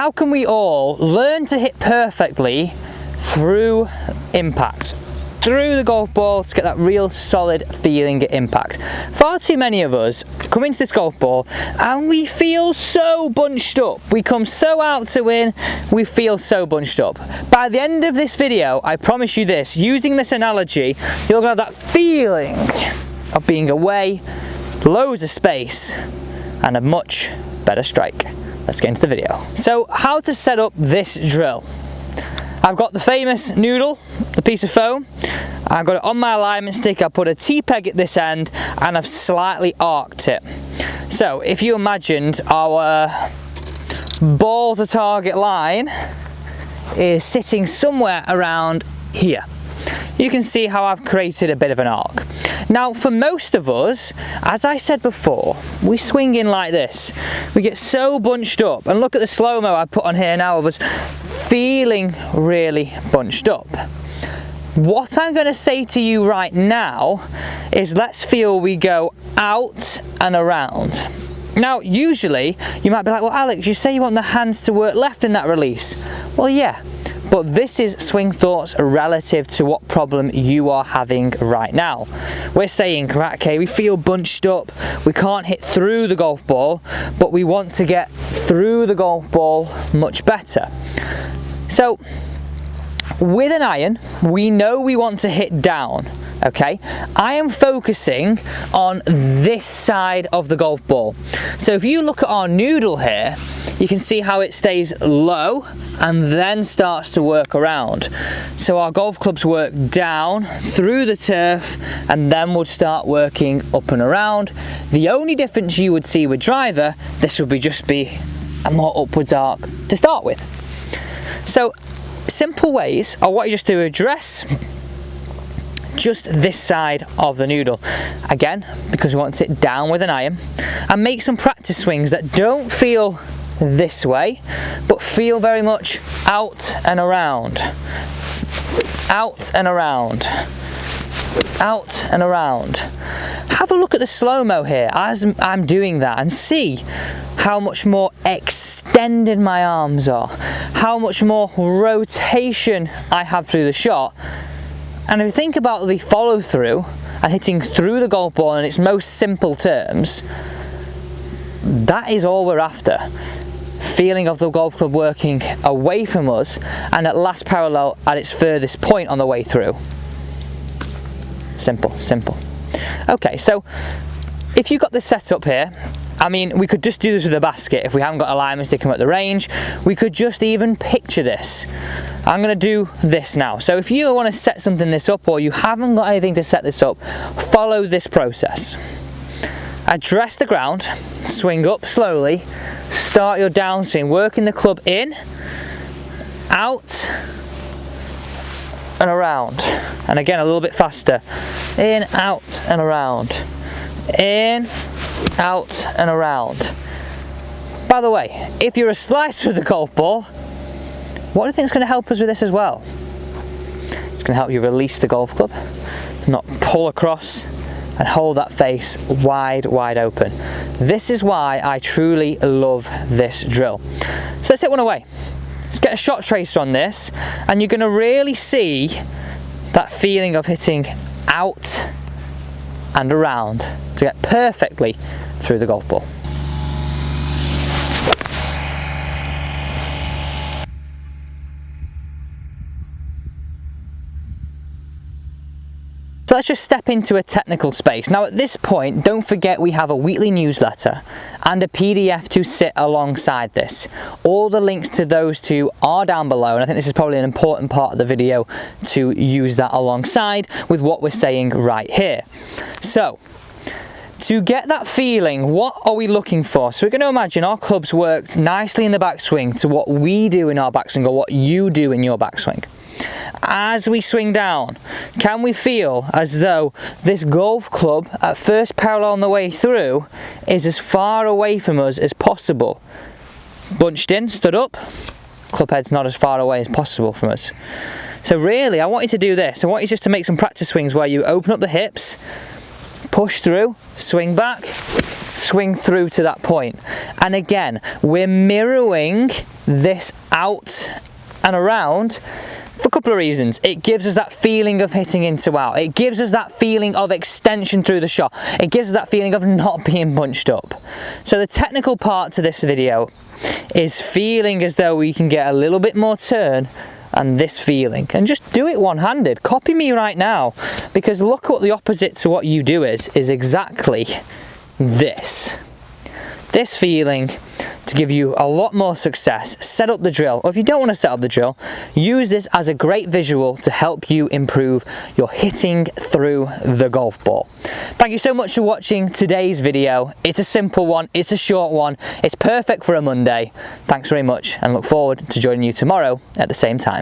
how can we all learn to hit perfectly through impact? Through the golf ball to get that real solid feeling at impact. Far too many of us come into this golf ball and we feel so bunched up. We come so out to win, we feel so bunched up. By the end of this video, I promise you this, using this analogy, you're gonna have that feeling of being away, loads of space, and a much better strike. Let's get into the video. So, how to set up this drill. I've got the famous noodle, the piece of foam. I've got it on my alignment stick. I put a T-peg at this end and I've slightly arced it. So if you imagined our ball to target line is sitting somewhere around here, you can see how I've created a bit of an arc. Now for most of us, as I said before, we swing in like this. We get so bunched up, and look at the slow-mo I put on here now of us feeling really bunched up. What I'm going to say to you right now is let's feel we go out and around. Now usually you might be like, well Alex, you say you want the hands to work left in that release. Well yeah, but this is swing thoughts relative to what problem you are having right now. We're saying, right, okay, we feel bunched up, we can't hit through the golf ball, but we want to get through the golf ball much better. So with an iron, we know we want to hit down, okay? I am focusing on this side of the golf ball. So if you look at our noodle here, you can see how it stays low and then starts to work around. So our golf clubs work down through the turf and then would start working up and around. The only difference you would see with driver, this would just be a more upwards arc to start with. So simple ways are what you just do, address just this side of the noodle. Again, because we want to sit down with an iron, and make some practice swings that don't feel this way, but feel very much out and around. Out and around. Out and around. Have a look at the slow-mo here as I'm doing that and see how much more extended my arms are, how much more rotation I have through the shot. And if you think about the follow-through and hitting through the golf ball in its most simple terms, that is all we're after. Feeling of the golf club working away from us and at last parallel at its furthest point on the way through. Simple, simple. Okay, so if you've got this set up here, I mean, we could just do this with a basket if we haven't got alignment sticking at the range. We could just even picture this. I'm going to do this now. So if you want to set something this up or you haven't got anything to set this up, follow this process. Address the ground, swing up slowly, start your downswing, working the club in, out, and around. And again, a little bit faster. In, out, and around. In, out, and around. By the way, if you're a slicer with the golf ball, what do you think is going to help us with this as well? It's going to help you release the golf club, not pull across and hold that face wide, wide open. This is why I truly love this drill. So let's hit one away. Let's get a shot tracer on this, and you're going to really see that feeling of hitting out and around to get perfectly through the golf ball. So let's just step into a technical space. Now at this point, don't forget we have a weekly newsletter and a PDF to sit alongside this. All the links to those two are down below, and I think this is probably an important part of the video to use that alongside with what we're saying right here. So, to get that feeling, what are we looking for? So we're going to imagine our clubs worked nicely in the backswing to what we do in our backswing or what you do in your backswing. As we swing down, can we feel as though this golf club at first parallel on the way through is as far away from us as possible? Bunched in, stood up, club head's not as far away as possible from us. So really, I want you to do this. I want you just to make some practice swings where you open up the hips, push through, swing back, swing through to that point. And again, we're mirroring this out and around for a couple of reasons. It gives us that feeling of hitting into out. It gives us that feeling of extension through the shot. It gives us that feeling of not being bunched up. So the technical part to this video is feeling as though we can get a little bit more turn and this feeling, and just do it one-handed. Copy me right now, because look what the opposite to what you do is exactly this feeling to give you a lot more success. Set up the drill, or if you don't want to set up the drill, use this as a great visual to help you improve your hitting through the golf ball. Thank you so much for watching today's video. It's a simple one, it's a short one, it's perfect for a Monday. Thanks very much, and look forward to joining you tomorrow at the same time.